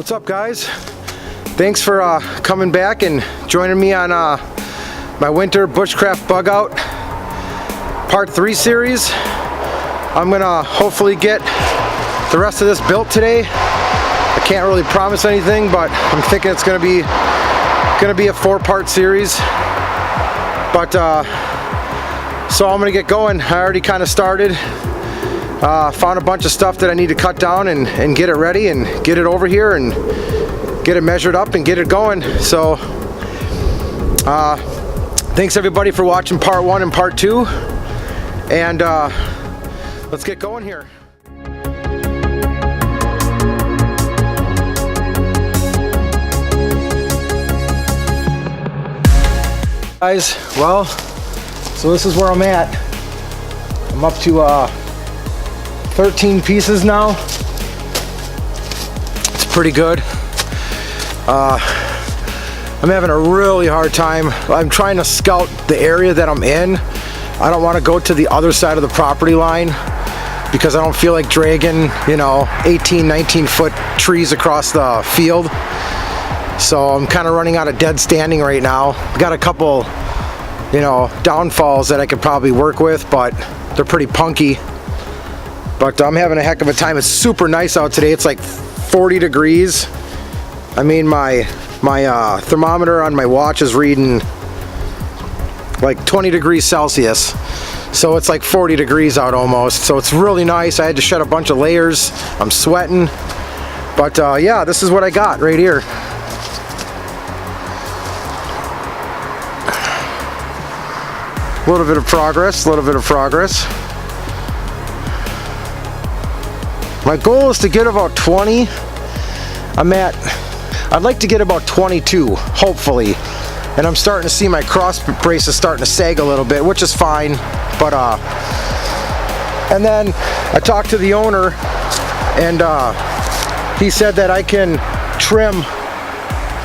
What's up, guys? Thanks for coming back and joining me on my winter bushcraft bug out part 3 series. I'm gonna hopefully get the rest of this built today. I can't really promise anything, but I'm thinking it's gonna be a 4-part series. But so I'm gonna get going. I already kind of started. Found a bunch of stuff that I need to cut down and get it ready and get it over here and get it measured up and get it going. So thanks everybody for watching part 1 and part 2, and let's get going here. Guys, well, so this is where I'm at. I'm up to 13 pieces now. It's pretty good. I'm having a really hard time. I'm trying to scout the area that I'm in. I don't want to go to the other side of the property line because I don't feel like dragging, 18, 19 foot trees across the field. So I'm kind of running out of dead standing right now. I've got a couple, downfalls that I could probably work with, but they're pretty punky. But I'm having a heck of a time. It's super nice out today. It's like 40 degrees. I mean, my thermometer on my watch is reading like 20 degrees Celsius. So it's like 40 degrees out almost. So it's really nice. I had to shed a bunch of layers. I'm sweating. But yeah, this is what I got right here. A little bit of progress, My goal is to get about 20. I'd like to get about 22, hopefully. And I'm starting to see my cross braces starting to sag a little bit, which is fine. But and then I talked to the owner, and he said that I can trim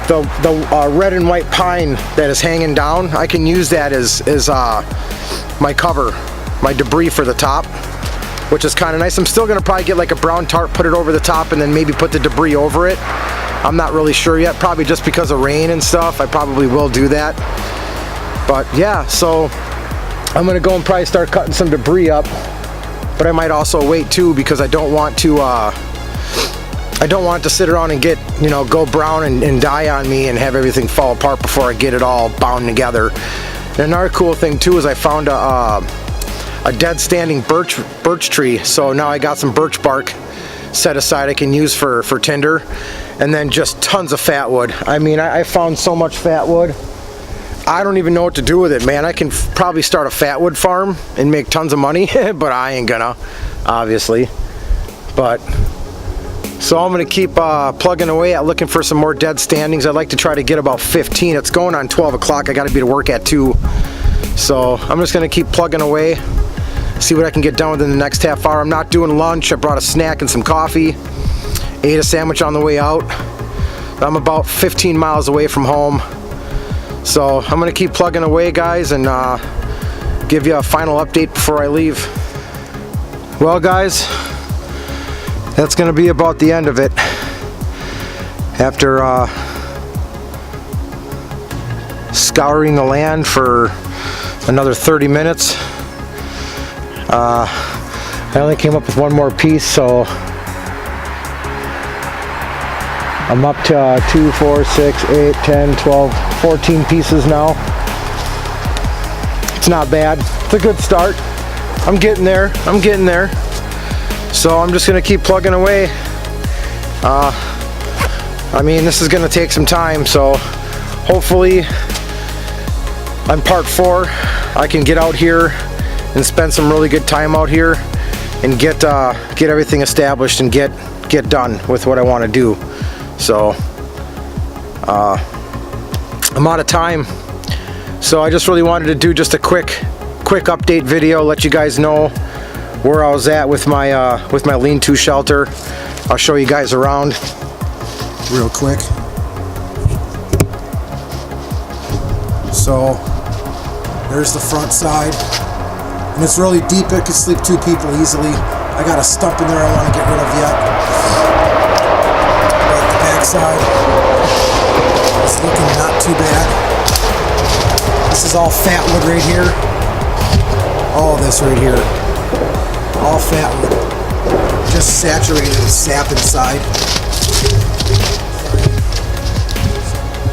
the red and white pine that is hanging down. I can use that as my cover, my debris for the top, which is kind of nice. I'm still gonna probably get like a brown tarp, put it over the top, and then maybe put the debris over it. I'm not really sure yet, probably just because of rain and stuff. I probably will do that. But yeah, so I'm gonna go and probably start cutting some debris up, but I might also wait too, because I don't want to sit around and get, go brown and die on me and have everything fall apart before I get it all bound together. And another cool thing too is I found a dead standing birch tree. So now I got some birch bark set aside I can use for tinder, and then just tons of fat wood. I mean, I found so much fat wood. I don't even know what to do with it, man. I can probably start a fat wood farm and make tons of money, but I ain't gonna, obviously. But so I'm gonna keep plugging away at looking for some more dead standings. I'd like to try to get about 15. It's going on 12 o'clock. I gotta be to work at 2. So I'm just gonna keep plugging away, see what I can get done within the next half hour. I'm not doing lunch. I brought a snack and some coffee. Ate a sandwich on the way out. I'm about 15 miles away from home. So I'm gonna keep plugging away, guys, and give you a final update before I leave. Well, guys, that's gonna be about the end of it. After scouring the land for another 30 minutes, I only came up with one more piece, so I'm up to 2, 4, 6, 8, 10, 12, 14 pieces now. It's not bad. It's a good start. I'm getting there. So I'm just gonna keep plugging away. I mean, this is gonna take some time, so hopefully on part 4 I can get out here and spend some really good time out here and get everything established and get done with what I want to do. So I'm out of time, so I just really wanted to do just a quick update video, let you guys know where I was at with my lean-to shelter. I'll show you guys around real quick. So there's the front side, and it's really deep. It could sleep 2 people easily. I got a stump in there I want to get rid of yet. But the back side. It's looking not too bad. This is all fat wood right here. All this right here. All fat wood. Just saturated with sap inside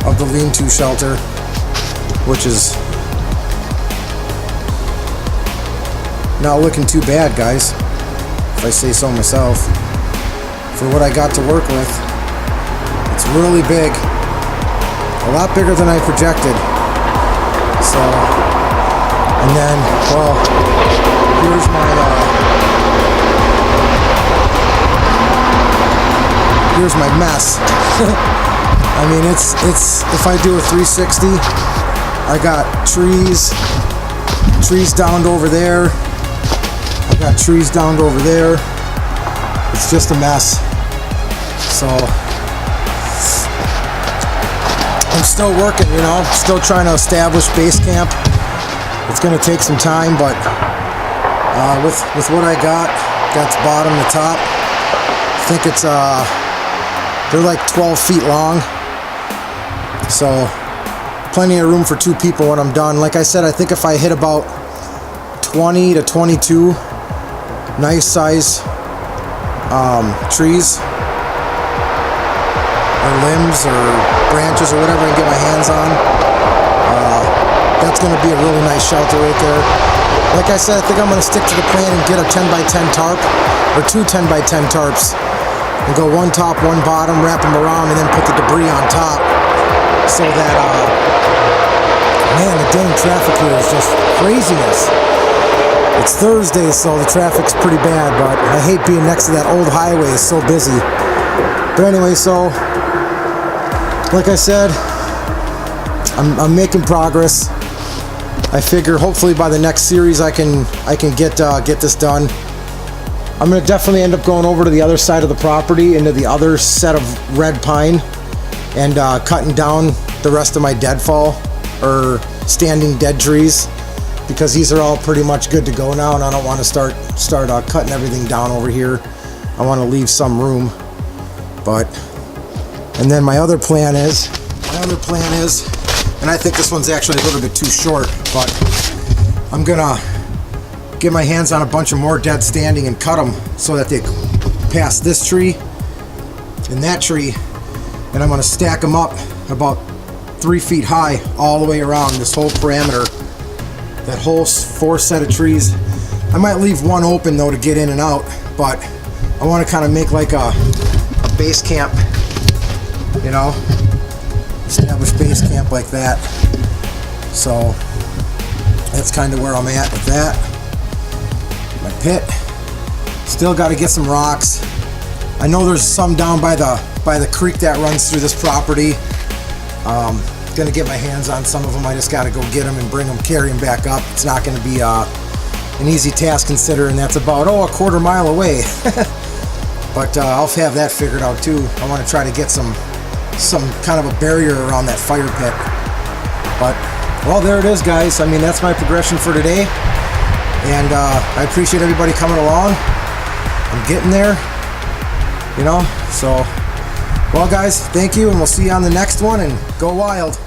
of the lean-to shelter, which is not looking too bad, guys, if I say so myself. For what I got to work with, it's really big. A lot bigger than I projected. So, and then, well, here's my mess. I mean, it's if I do a 360, I got trees down to over there. I got trees down to over there. It's just a mess. So I'm still working, you know, still trying to establish base camp. It's going to take some time, but with what I got, that's bottom to top. I think it's they're like 12 feet long, so plenty of room for 2 people when I'm done. Like I said, I think if I hit about 20 to 22 nice size trees or limbs or branches or whatever I can get my hands on, that's going to be a really nice shelter right there. Like I said, I think I'm going to stick to the plan and get a 10 by 10 tarp or 2 10 by 10 tarps and go one top, one bottom, wrap them around, and then put the debris on top, so that man, the dang traffic here is just craziness. It's Thursday, so the traffic's pretty bad, but I hate being next to that old highway. It's so busy. But anyway, so like I said, I'm making progress. I figure hopefully by the next series I can get this done. I'm gonna definitely end up going over to the other side of the property, into the other set of red pine, and cutting down the rest of my deadfall or standing dead trees, because these are all pretty much good to go now, and I don't want to start cutting everything down over here. I want to leave some room. But and then my other plan is, and I think this one's actually a little bit too short, but I'm gonna get my hands on a bunch of more dead standing and cut them so that they pass this tree and that tree, and I'm gonna stack them up about 3 feet high all the way around this whole parameter, that whole 4 set of trees. I might leave one open though to get in and out, but I want to kind of make like a base camp, you know, establish base camp like that. So that's kind of where I'm at with that. My pit, still got to get some rocks. I know there's some down by the creek that runs through this property. Gonna get my hands on some of them. I just got to go get them and bring them, carry them back up. It's not going to be an easy task considering that's about a quarter mile away. But I'll have that figured out too. I want to try to get some kind of a barrier around that fire pit. But well, there it is, guys. I mean, that's my progression for today, and I appreciate everybody coming along. I'm getting there, you know. So well, guys, thank you, and we'll see you on the next one, and go wild.